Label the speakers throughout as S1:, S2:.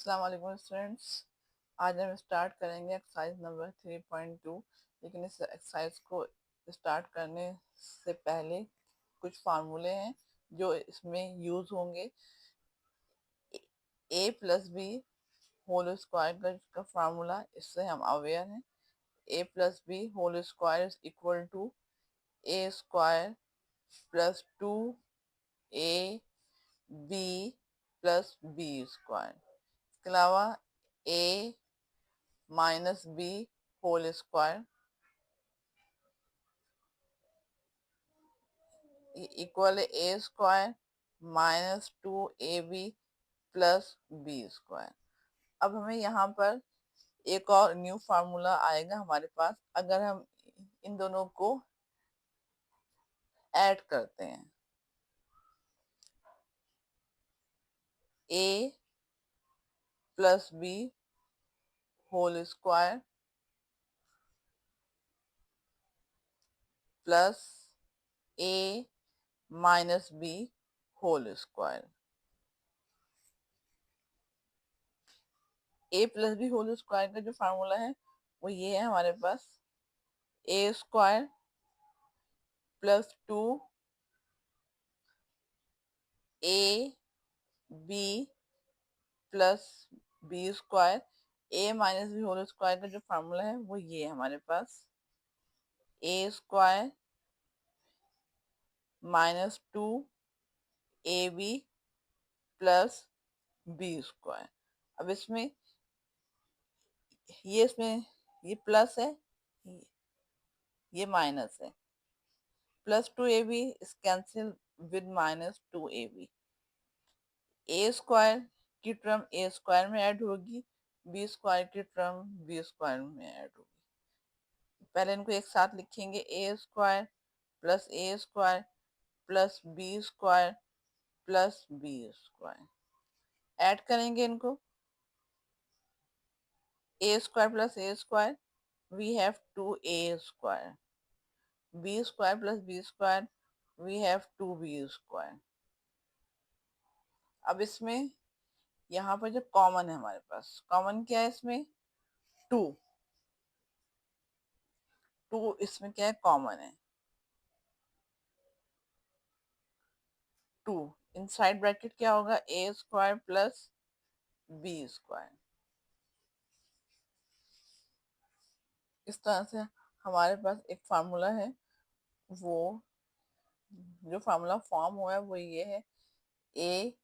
S1: अस्सलाम वालेकुम स्टूडेंट्स। आज हम स्टार्ट करेंगे एक्सरसाइज नंबर 3.2। लेकिन इस एक्सरसाइज को स्टार्ट करने से पहले कुछ फार्मूले हैं जो इसमें यूज होंगे। A plus B whole square का फार्मूला, इससे हम अवेयर हैं। A plus B whole square is equal to A square plus 2 A B plus B square. इसके अलावा A minus B whole square equal A square minus 2ab plus B square. अब हमें यहाँ पर एक और न्यू फार्मूला आएगा हमारे पास अगर हम इन दोनों को ऐड करते हैं। A plus B whole square plus A minus B whole square. A plus B whole square का जो फार्मूला है वो ये है हमारे पास। A square plus 2 B plus B square. A minus B whole square का जो फार्मूला है वो ये है हमारे पास। A square minus 2ab plus B square. अब इसमें ये प्लस है, ये माइनस है। Plus 2ab is cancel with minus 2ab। A square की टर्म ए स्क्वायर में ऐड होगी, बी स्क्वायर की टर्म बी स्क्वायर में ऐड होगी। पहले इनको एक साथ लिखेंगे। A square plus A square plus B square plus B square. Add करेंगे इनको। A square plus A square we have 2a square. B square plus B square we have 2b square. अब इसमें यहाँ पर जो कॉमन है हमारे पास, common क्या है इसमें? 2। 2 इसमें क्या है? कॉमन है 2। इनसाइड ब्रैकेट क्या होगा? ए स्क्वायर प्लस बी स्क्वायर। इस तरह से हमारे पास एक फार्मूला है। वो जो फार्मूला फॉर्म हुआ है वो ये है। A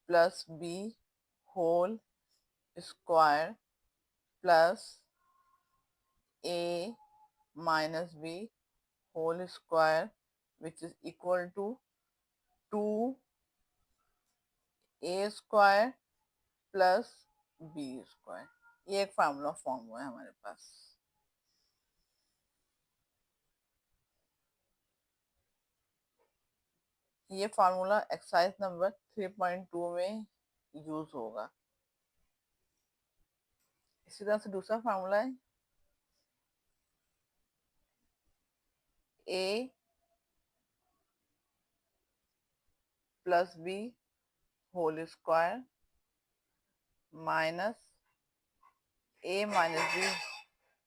S1: plus B whole square plus A minus B whole square which is equal to 2a square plus B square. ये एक फार्मूला फॉर्म हुआ है हमारे पास। ये फार्मूला एक्सरसाइज नंबर 3.2 में यूज होगा। इसी तरह से दूसरा फार्मूला है। A plus B whole square minus A minus B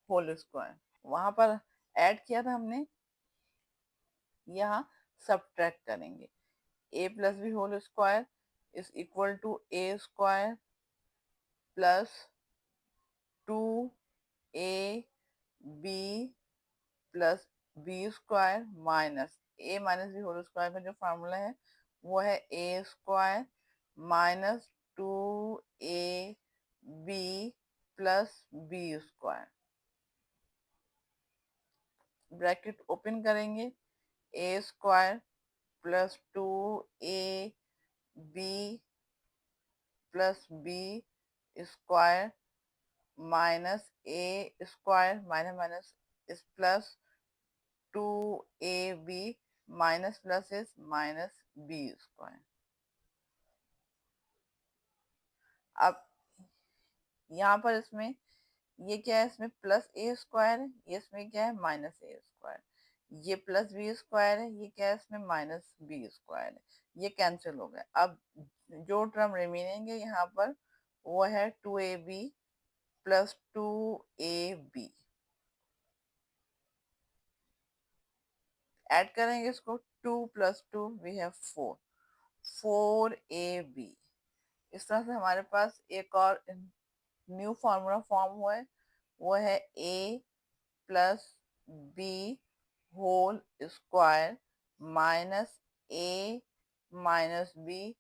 S1: whole square. वहां पर ऐड किया था हमने, यहाँ सब्ट्रैक्ट करेंगे। A plus B whole square is equal to A square plus 2ab plus B square minus A minus B whole square का जो formula है वो है A square minus 2ab plus B square. Bracket open करेंगे। A square plus 2ab plus B square minus A square minus minus is plus 2ab minus plus is minus b square. अब यहाँ पर इसमें ये क्या है? इसमें प्लस ए स्क्वायर है, ये इसमें क्या है? माइनस ए स्क्वायर। ये प्लस बी स्क्वायर है, ये क्या है? इसमें माइनस बी स्क्वायर है। ये कैंसिल हो गया। अब जो टर्म रिमेनिंग है यहाँ पर वो है 2ab प्लस 2ab। ऐड करेंगे इसको, 2 प्लस 2 वी हैव 4, 4ab। इस तरह से हमारे पास एक और न्यू फॉर्मूला फॉर्म हुआ है, वो है a plus B whole square minus A minus B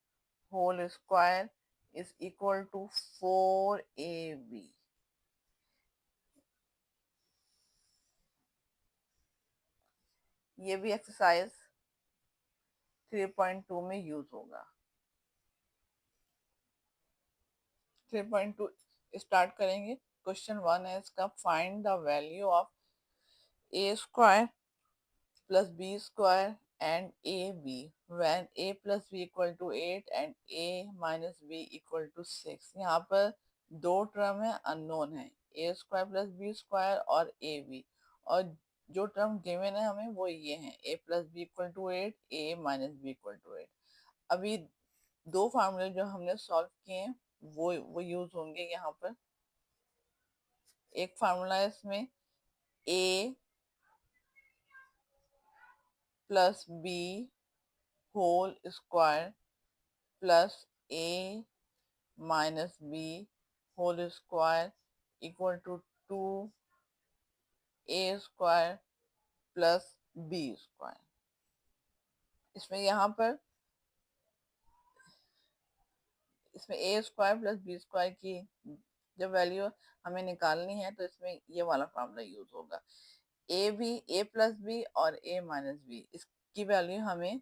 S1: whole square is equal to 4ab। ये भी एक्सरसाइज 3.2 में यूज होगा। 3.2 स्टार्ट करेंगे। क्वेश्चन 1 है इसका, find the value of A square plus b square and ab when a plus b equal to 8 and a minus b equal to 6। यहाँ पर दो टर्म है अननोन है, a square plus B square और a B, और जो term given है हमें वो ये है, a plus b equal to 8, a minus b equal to 8। अभी दो फार्मूले जो हमने सॉल्व किए हैं वो यूज होंगे यहाँ पर। एक फार्मूला है इसमें a plus B whole square plus A minus B whole square equal to 2a square plus B square. इसमें यहाँ पर इसमें ए स्क्वायर प्लस बी स्क्वायर की जब वैल्यू हमें निकालनी है तो इसमें ये वाला फॉर्मूला यूज होगा। A B, A plus B और ए माइनस बी, इसकी वैल्यू हमें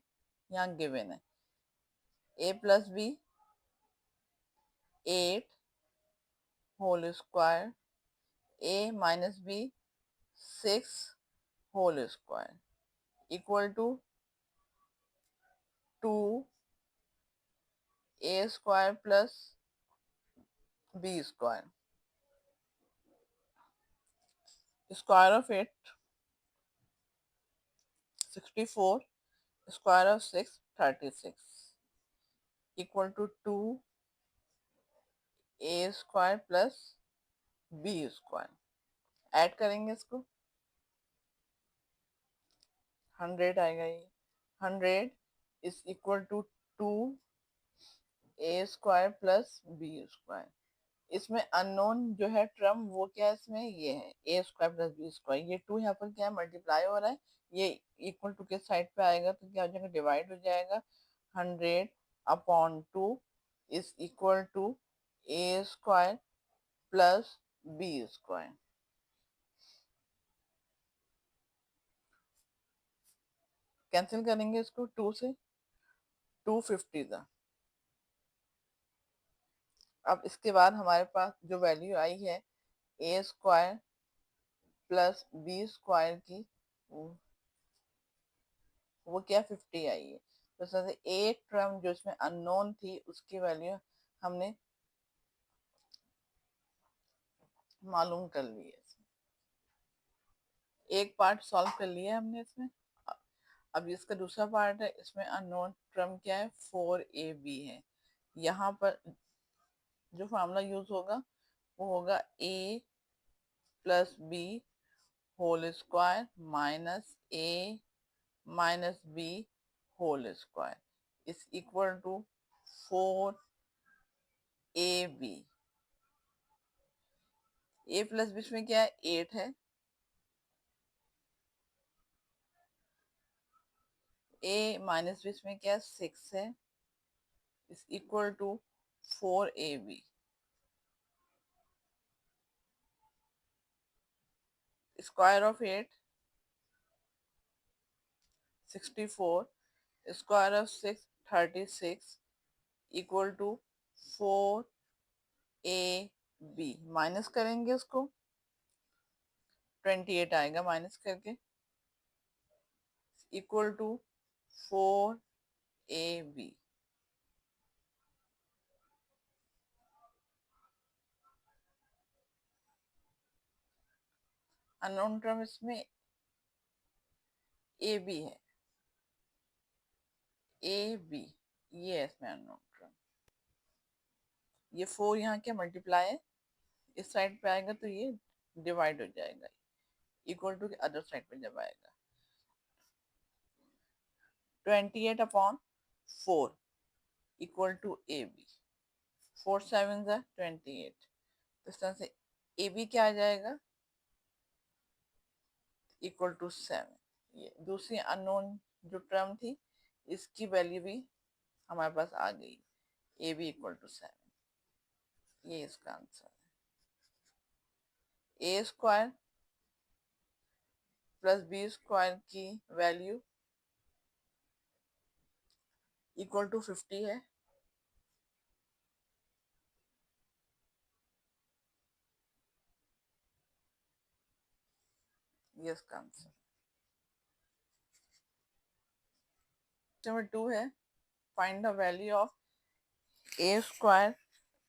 S1: यहाँ गिवन है। A plus B 8 whole square, A minus B 6 whole square equal to 2 A square plus B square. Square of 8 64, square of 6 36 equal to 2 A square plus B square. Add करेंगे इसको, 100 आएगा ये। 100 is equal to 2 A square plus B square. इसमें unknown जो है term वो क्या है, इसमें ये है A square plus B square. ये 2 यहाँ पर क्या है, मल्टीप्लाई हो रहा है, ये इक्वल टू के साइड पे आएगा तो क्या हो जाएगा, डिवाइड हो जाएगा। 100 upon 2 is equal to A square plus B square. Cancel करेंगे इसको, 2 से 250 था। अब इसके बाद हमारे पास जो वैल्यू आई है A square plus B square की, वो क्या 50 आई है। तो सबसे एक टर्म जो इसमें अननोन थी उसकी वैल्यू हमने मालूम कर ली है। एक पार्ट सॉल्व कर लिया है हमने इसमें। अब इसका दूसरा पार्ट है, इसमें अननोन टर्म क्या है, 4ab है। यहाँ पर जो फार्मूला यूज होगा वो होगा a plus B whole square minus a minus B whole square is equal to 4ab। a plus बीच में क्या है, 8 है। a माइनस बीच में क्या है, 6 है। Is equal to 4ab। Square of 8 64, square of 6 36 equal to 4ab। Minus करेंगे उसको, 28 आएगा माइनस करके, equal to 4ab। Unknown term इसमें ए बी है, ए बी, ये है इसमें अननोन टर्म, ये 4 यहाँ क्या मल्टीप्लाई है, इस साइड पे आएगा तो ये डिवाइड हो जाएगा, इक्वल टू अदर साइड पे जब आएगा 28/4 इक्वल टू ए बी, 4 7 है 28, तो इस तरह से ए बी क्या आ जाएगा, इक्वल टू 7। ये दूसरी अननोन जो टर्म थी इसकी वैल्यू भी हमारे पास आ गई, ए बी इक्वल टू 7। ये इसका आंसर है। A square plus B square की वैल्यू इक्वल टू 50 है। ये इसका आंसर। नंबर 2 है, find the value of A square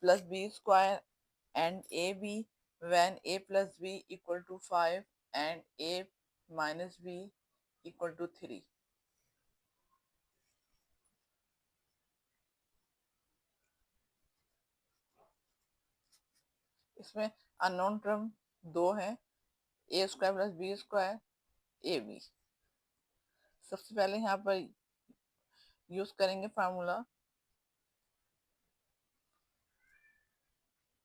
S1: plus b square and ab when a plus b equal to 5 and a minus b equal to 3। इसमें unknown term दो है, A square plus B square A B. सबसे पहले यहाँ पर use करेंगे formula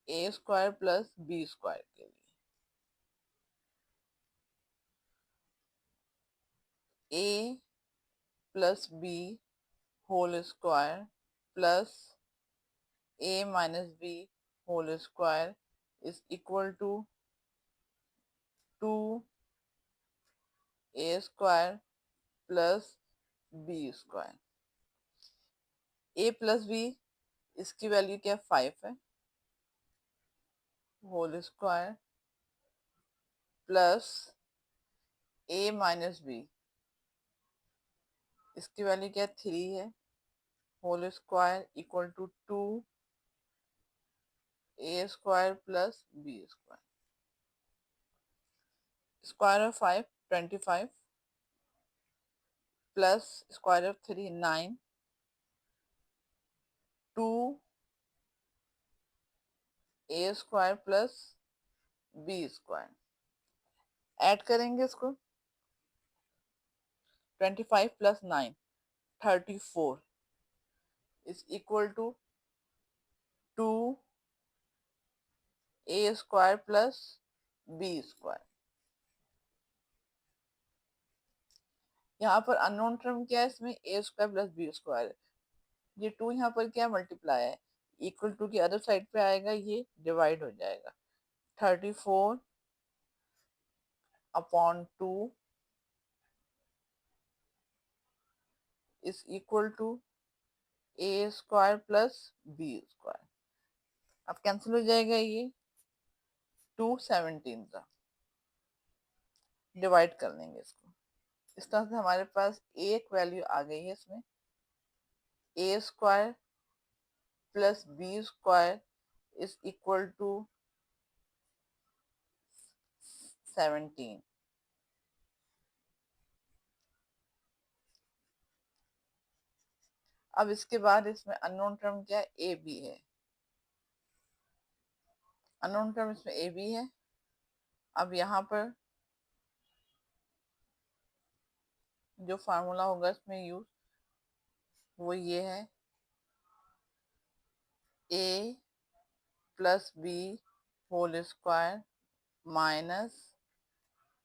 S1: A square plus B square के लिए। A plus B whole square plus A minus B whole square is equal to 2 A square plus B square. A plus B इसकी value क्या 5 है, होल स्क्वायर प्लस ए minus B इसकी value क्या 3 है, whole square equal to 2 A square plus B square. Square of 5 25 plus square of 3 9, 2 A square plus B square. Add करेंगे इसको, 25 plus 9 34 is equal to 2 A square plus B square. यहाँ पर unknown term क्या है, इसमें ए square plus B square. ये 2 यहाँ पर क्या मल्टीप्लाई है, इक्वल टू की अदर साइड पे आएगा, ये डिवाइड हो जाएगा 34/2 is equal to A square plus B square. अब कैंसिल हो जाएगा, ये 2 17 का डिवाइड कर लेंगे इसको। इस तरह से हमारे पास एक वैल्यू आ गई है इसमें, ए square plus B square is equal to 17। अब इसके बाद इसमें अननोन टर्म क्या है, ए बी है। अननोन टर्म इसमें ए बी है। अब यहाँ पर जो फार्मूला होगा इसमें यूज, वो ये है, A plus B whole square minus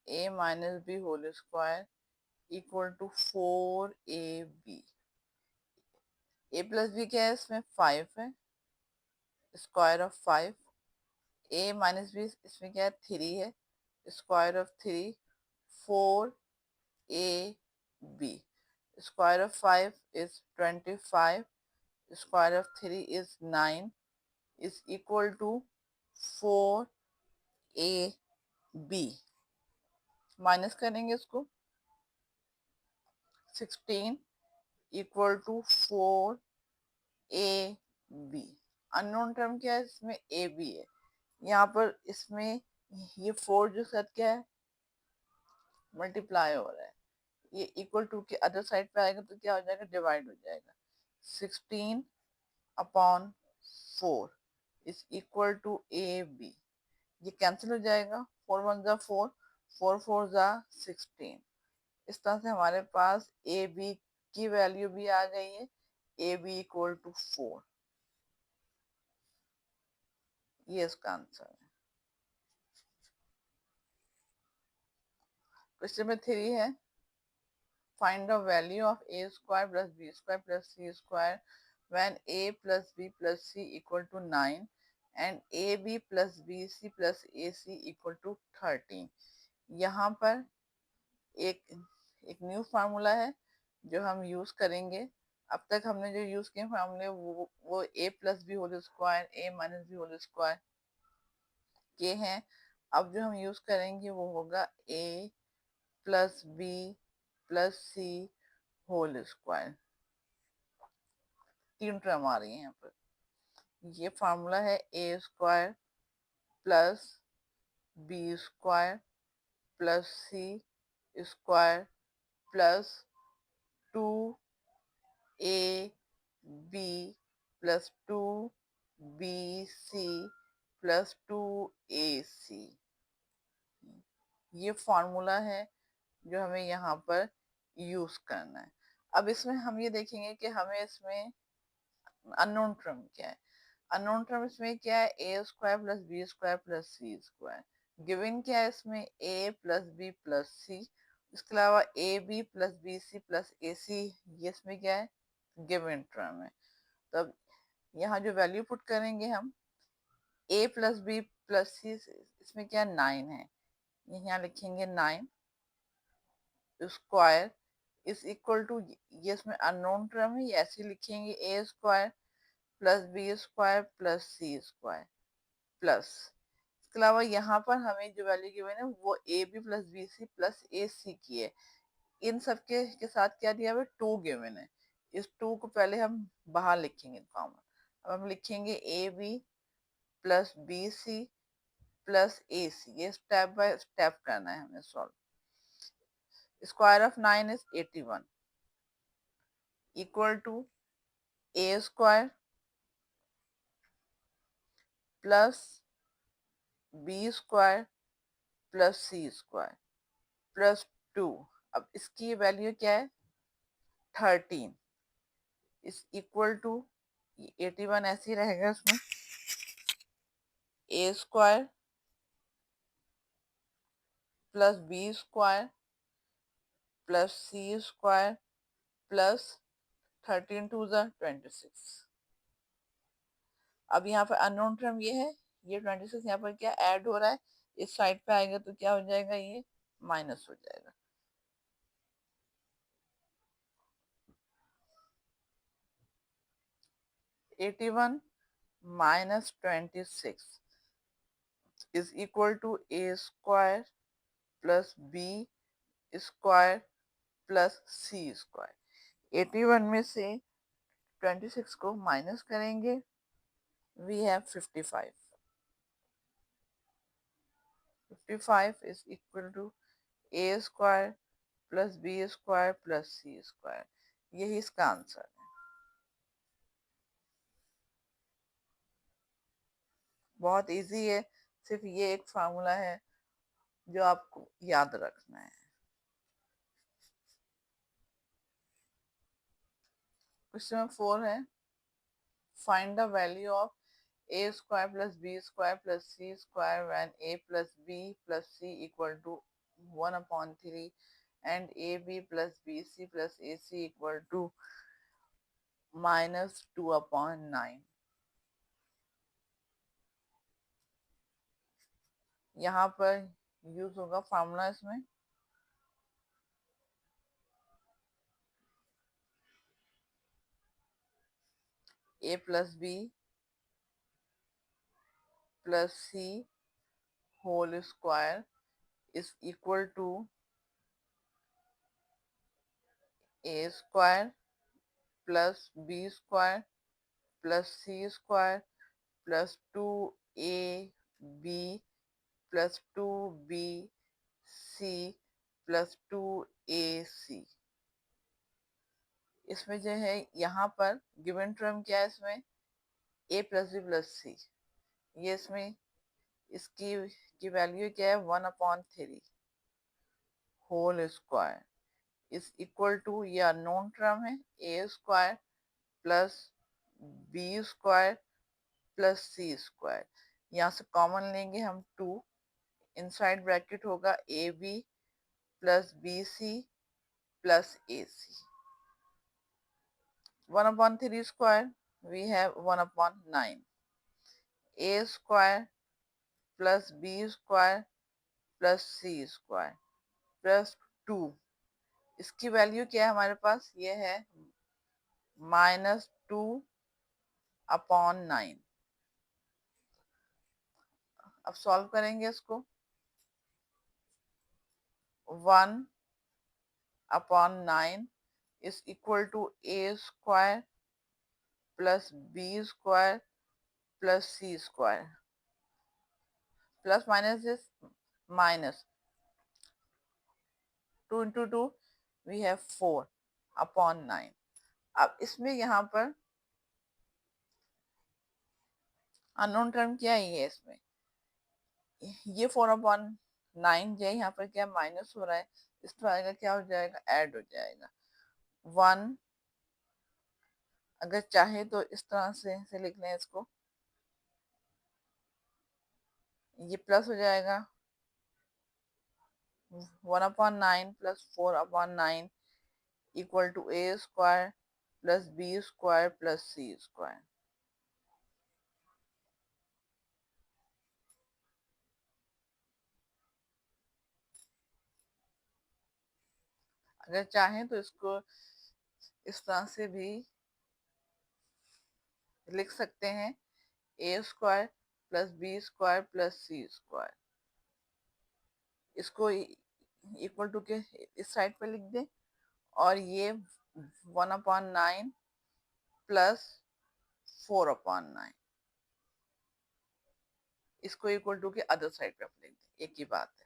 S1: A minus B whole square equal to 4ab। A plus B क्या है, इसमें 5 है, square of 5। A minus B इसमें क्या है 3 है, square of 3। 4ab square of 5 is 25, square of 3 is 9 is equal to 4ab। Minus करेंगे इसको, 16 equal to 4ab। Unknown term क्या है, इसमें ए बी है। यहाँ पर इसमें ये 4 जो साथ क्या है मल्टीप्लाई हो रहा है, ये इक्वल टू के अदर साइड पे आएगा तो क्या हो जाएगा, डिवाइड हो जाएगा 16/4। Is equal to a b, ये कैंसिल हो जाएगा, 4 1 ज़ा 4, 4 4 ज़ा 16। इस तरह से हमारे पास ए बी की वैल्यू भी आ गई है, ए बी इक्वल टू 4। ये इसका आंसर है। क्वेश्चन नंबर 3 है, find the value of a square plus b square plus c square when a plus b plus c equal to 9 and ab plus bc plus ac equal to 13। यहाँ पर एक एक new formula है जो हम use करेंगे। अब तक हमने जो यूज किए फार्मूले वो a plus B whole square, a minus B whole square के हैं। अब जो हम यूज करेंगे वो होगा a plus B plus C whole square. 3 term आ रही है यहाँ पर। ये फार्मूला है A square plus B square plus C square plus 2 A B plus 2 B C plus 2 A C. ये फार्मूला है जो हमें यहाँ पर यूज करना है। अब इसमें हम ये देखेंगे कि हमें इसमें अननोन टर्म क्या है। अननोन टर्म इसमें क्या है, A square plus B square plus C square. Given क्या है इसमें, A plus B plus C. इसके अलावा A B plus B C plus A C, ये इसमें क्या है, गिवन टर्म है। तब यहाँ जो वैल्यू पुट करेंगे हम, ए प्लस बी प्लस सी, इसमें क्या 9 है, यहाँ लिखेंगे 9 स्क्वायर इज इक्वल टू, ये इसमें अननोन टर्म है, ये ऐसे लिखेंगे A square plus B square plus C square plus, इसके अलावा यहाँ पर हमें जो वैल्यू गिवन है वो A B plus B C plus A C की है। इन सब के साथ क्या दिया हुआ है, 2 गिवन है। इस 2 को पहले हम बाहर लिखेंगे कॉमन। अब हम लिखेंगे A B plus B C plus A C, ये स्टेप बाय स्टेप करना है हमें solve. Square of 9 is 81 equal to A square plus B square plus C square plus 2। अब इसकी वैल्यू क्या है, 13 इज इक्वल टू, 81 ऐसे ही रहेगा इसमें, ए square plus B square plus सी स्क्वायर प्लस 13 2 ज़ा 26। अब यहाँ पर अननोन टर्म ये है, ये 26 यहाँ पर क्या ऐड हो रहा है, इस साइड पे आएगा तो क्या हो जाएगा, ये माइनस हो जाएगा। 81 minus 26 is equal to A square plus B square plus C square. 81 में से 26 को माइनस करेंगे, we have 55। 55 is equal to A square plus B square plus C square. यही इसका आंसर है। बहुत इजी है, सिर्फ ये एक फार्मूला है जो आपको याद रखना है। क्वेश्चन नंबर 4 है, find the value of a square plus b square plus c square when a plus b plus c equal to 1/3 and ab plus bc plus ac equal to -2/9। यहाँ पर use होगा formula इसमें, a plus B plus C whole square is equal to A square plus B square plus C square plus 2ab plus 2bc plus 2ac। इसमें जो है यहाँ पर given term क्या है इसमें, a plus B plus C, ये इसमें इसकी की वैल्यू क्या है 1/3 whole square is equal to, ये अननोन टर्म है, A square plus B square plus C square. यहाँ से कॉमन लेंगे हम 2, इनसाइड ब्रैकेट होगा A B plus B C plus A C. 1/3 square we have 1/9 a square plus b square plus c square plus 2। इसकी value क्या है हमारे पास, ये है -2/9। अब सॉल्व करेंगे इसको। 1/9 is equal to a square plus b square plus c square, plus minus is minus, 2 into 2 we have 4/9। अब इसमें यहाँ पर अननोन टर्म क्या है, ये इसमें ये 4/9 जो है यहाँ पर क्या माइनस हो रहा है, इसमें आएगा क्या हो जाएगा, ऐड हो जाएगा 1। अगर चाहे तो इस तरह से लिख लें इसको, ये प्लस हो जाएगा 1/9 plus 4/9 equal to A square plus B square plus C square. अगर चाहें तो इसको इस तरह से भी लिख सकते हैं, A square plus B square plus C square. इसको इक्वल टू के इस साइड पे लिख दें, और ये 1/9 प्लस 4/9 इसको इक्वल टू के अदर साइड पे आप लिख दें, एक ही बात है।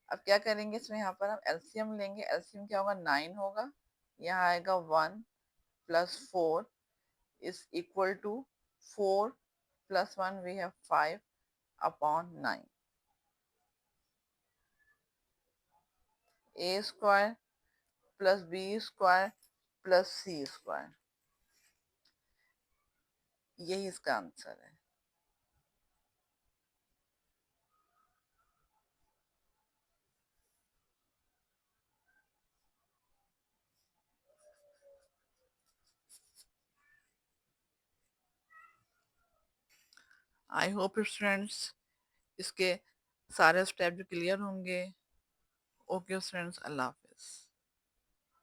S1: अब क्या करेंगे, इसमें यहाँ पर हम एलसीएम लेंगे। एलसीएम क्या होगा, 9 होगा, यहाँ आएगा 1 plus 4 is equal to 4 plus 1 we have 5/9। A square plus B square plus C square, यही इसका आंसर है। आई होप स्टूडेंट्स इसके सारे स्टेप जो क्लियर होंगे। ओके स्टूडेंट्स, अल्लाह हाफिज।